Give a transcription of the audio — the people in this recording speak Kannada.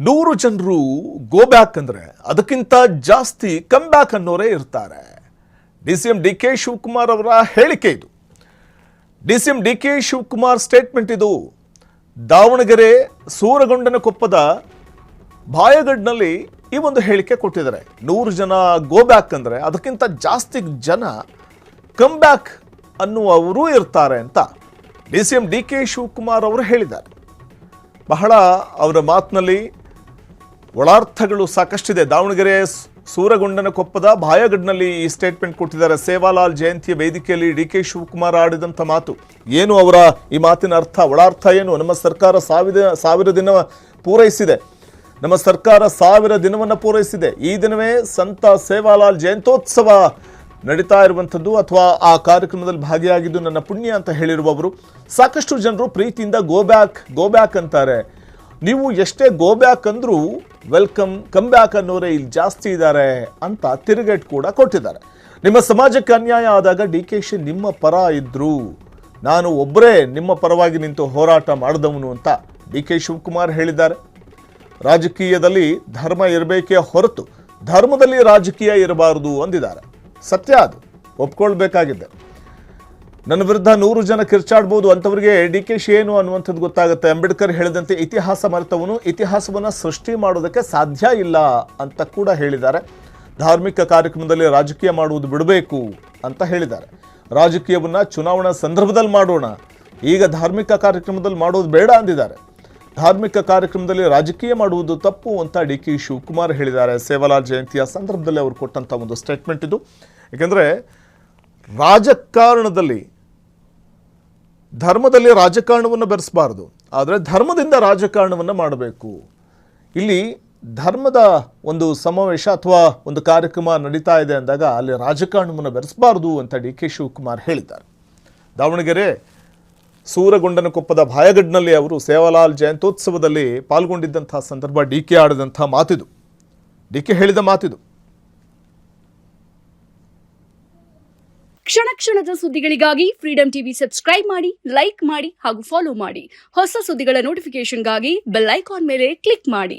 100 ಜನರು ಗೋ ಬ್ಯಾಕ್ ಅಂದ್ರೆ ಅದಕ್ಕಿಂತ ಜಾಸ್ತಿ ಕಮ್ ಬ್ಯಾಕ್ ಅನ್ನೋರೇ ಇರ್ತಾರೆ. ಡಿಸಿಎಂ ಡಿಕೆ ಶಿವಕುಮಾರ್ ಅವರ ಹೇಳಿಕೆ ಇದು. ಡಿಸಿಎಂ ಡಿಕೆ ಶಿವಕುಮಾರ್ ಸ್ಟೇಟ್ಮೆಂಟ್ ಇದು. ದಾವಣಗೆರೆ ಸೂರಗೊಂಡನಕೊಪ್ಪದ ಭಾಯಗಡ್ನಲ್ಲಿ ಈ ಒಂದು ಹೇಳಿಕೆ ಕೊಟ್ಟಿದ್ದಾರೆ. 100 ಜನ ಗೋ ಬ್ಯಾಕ್ ಅಂದ್ರೆ ಅದಕ್ಕಿಂತ ಜಾಸ್ತಿ ಜನ ಕಮ್ ಬ್ಯಾಕ್ ಅನ್ನುವವರು ಇರ್ತಾರೆ ಅಂತ ಡಿಸಿಎಂ ಡಿಕೆ ಶಿವಕುಮಾರ್ ಅವರು ಹೇಳಿದ್ದಾರೆ. ಬಹಳ ಅವರ ಮಾತಿನಲ್ಲಿ ಒಳಾರ್ಥಗಳು ಸಾಕಷ್ಟಿದೆ. ದಾವಣಗೆರೆ ಸೂರಗೊಂಡನಕೊಪ್ಪದ ಭಾಯಗಡ್ನಲ್ಲಿ ಈ ಸ್ಟೇಟ್ಮೆಂಟ್ ಕೊಟ್ಟಿದ್ದಾರೆ. ಸೇವಾಲಾಲ್ ಜಯಂತಿಯ ವೇದಿಕೆಯಲ್ಲಿ ಡಿಕೆ ಶಿವಕುಮಾರ್ ಆಡಿದಂಥ ಮಾತು ಏನು, ಅವರ ಈ ಮಾತಿನ ಅರ್ಥ, ಒಳಾರ್ಥ ಏನು? ನಮ್ಮ ಸರ್ಕಾರ ಸಾವಿರ ದಿನ ಪೂರೈಸಿದೆ. ನಮ್ಮ ಸರ್ಕಾರ 1000 ದಿನವನ್ನು ಪೂರೈಸಿದೆ. ಈ ದಿನವೇ ಸಂತ ಸೇವಾಲಾಲ್ ಜಯಂತ್ಯೋತ್ಸವ ನಡೀತಾ ಇರುವಂಥದ್ದು ಅಥವಾ ಆ ಕಾರ್ಯಕ್ರಮದಲ್ಲಿ ಭಾಗಿಯಾಗಿದ್ದು ನನ್ನ ಪುಣ್ಯ ಅಂತ ಹೇಳಿರುವವರು. ಸಾಕಷ್ಟು ಜನರು ಪ್ರೀತಿಯಿಂದ ಗೋ ಬ್ಯಾಕ್ ಅಂತಾರೆ. ನೀವು ಎಷ್ಟೇ ಗೋ ಬ್ಯಾಕ್ ಅಂದ್ರೂ ವೆಲ್ಕಮ್ ಕಮ್ ಬ್ಯಾಕ್ ಅನ್ನೋರೇ ಇಲ್ಲಿ ಜಾಸ್ತಿ ಇದ್ದಾರೆ ಅಂತ ತಿರುಗೇಟ್ ಕೂಡ ಕೊಟ್ಟಿದ್ದಾರೆ. ನಿಮ್ಮ ಸಮಾಜಕ್ಕೆ ಅನ್ಯಾಯ ಆದಾಗ ಡಿಕೆಶಿ ನಿಮ್ಮ ಪರ ಇದ್ರು, ನಾನು ಒಬ್ಬರೇ ನಿಮ್ಮ ಪರವಾಗಿ ನಿಂತು ಹೋರಾಟ ಮಾಡಿದವನು ಅಂತ ಡಿಕೆ ಶಿವಕುಮಾರ್ ಹೇಳಿದ್ದಾರೆ. ರಾಜಕೀಯದಲ್ಲಿ ಧರ್ಮ ಇರಬೇಕೇ ಹೊರತು ಧರ್ಮದಲ್ಲಿ ರಾಜಕೀಯ ಇರಬಾರದು ಅಂದಿದ್ದಾರೆ. ಸತ್ಯ, ಅದು ಒಪ್ಕೊಳ್ಬೇಕಾಗಿದೆ. ನನ್ನ ವಿರುದ್ಧ 100 ಜನ ಕಿರ್ಚಾಡ್ಬೋದು ಅಂಥವ್ರಿಗೆ ಡಿಕೆಶಿ ಏನು ಅನ್ನುವಂಥದ್ದು ಗೊತ್ತಾಗುತ್ತೆ. ಅಂಬೇಡ್ಕರ್ ಹೇಳಿದಂತೆ ಇತಿಹಾಸ ಮರೆತವನು ಇತಿಹಾಸವನ್ನು ಸೃಷ್ಟಿ ಮಾಡೋದಕ್ಕೆ ಸಾಧ್ಯ ಇಲ್ಲ ಅಂತ ಕೂಡ ಹೇಳಿದ್ದಾರೆ. ಧಾರ್ಮಿಕ ಕಾರ್ಯಕ್ರಮದಲ್ಲಿ ರಾಜಕೀಯ ಮಾಡುವುದು ಬಿಡಬೇಕು ಅಂತ ಹೇಳಿದ್ದಾರೆ. ರಾಜಕೀಯವನ್ನು ಚುನಾವಣಾ ಸಂದರ್ಭದಲ್ಲಿ ಮಾಡೋಣ, ಈಗ ಧಾರ್ಮಿಕ ಕಾರ್ಯಕ್ರಮದಲ್ಲಿ ಮಾಡೋದು ಬೇಡ ಅಂದಿದ್ದಾರೆ. ಧಾರ್ಮಿಕ ಕಾರ್ಯಕ್ರಮದಲ್ಲಿ ರಾಜಕೀಯ ಮಾಡುವುದು ತಪ್ಪು ಅಂತ ಡಿಕೆ ಶಿವಕುಮಾರ್ ಹೇಳಿದ್ದಾರೆ. ಸೇವಾಲಾಲ್ ಜಯಂತಿಯ ಸಂದರ್ಭದಲ್ಲಿ ಅವರು ಕೊಟ್ಟಂಥ ಒಂದು ಸ್ಟೇಟ್ಮೆಂಟ್ ಇದು. ಏಕೆಂದರೆ ರಾಜಕಾರಣದಲ್ಲಿ ಧರ್ಮದಲ್ಲಿ ರಾಜಕಾರಣವನ್ನು ಬೆರೆಸಬಾರದು, ಆದರೆ ಧರ್ಮದಿಂದ ರಾಜಕಾರಣವನ್ನು ಮಾಡಬೇಕು. ಇಲ್ಲಿ ಧರ್ಮದ ಒಂದು ಸಮಾವೇಶ ಅಥವಾ ಒಂದು ಕಾರ್ಯಕ್ರಮ ನಡೀತಾ ಇದೆ ಅಂದಾಗ ಅಲ್ಲಿ ರಾಜಕಾರಣವನ್ನು ಬೆರೆಸಬಾರದು ಅಂತ ಡಿಕೆ ಶಿವಕುಮಾರ್ ಹೇಳಿದ್ದಾರೆ. ದಾವಣಗೆರೆ ಸೂರಗೊಂಡನಕೊಪ್ಪದ ಭಾಯಗಡ್ನಲ್ಲಿ ಅವರು ಸೇವಾಲಾಲ್ ಜಯಂತ್ಯೋತ್ಸವದಲ್ಲಿ ಪಾಲ್ಗೊಂಡಿದ್ದಂಥ ಸಂದರ್ಭ ಡಿಕೆ ಆಡಿದಂಥ ಮಾತಿದು, ಡಿಕೆ ಹೇಳಿದ ಮಾತಿದು. ಕ್ಷಣ ಕ್ಷಣದ ಸುದ್ದಿಗಳಿಗಾಗಿ ಫ್ರೀಡಂ ಟಿವಿ ಸಬ್ಸ್ಕ್ರೈಬ್ ಮಾಡಿ, ಲೈಕ್ ಮಾಡಿ ಹಾಗೂ ಫಾಲೋ ಮಾಡಿ. ಹೊಸ ಸುದ್ದಿಗಳ ನೋಟಿಫಿಕೇಶನ್ಗಾಗಿ ಬೆಲ್ ಐಕಾನ್ ಮೇಲೆ ಕ್ಲಿಕ್ ಮಾಡಿ.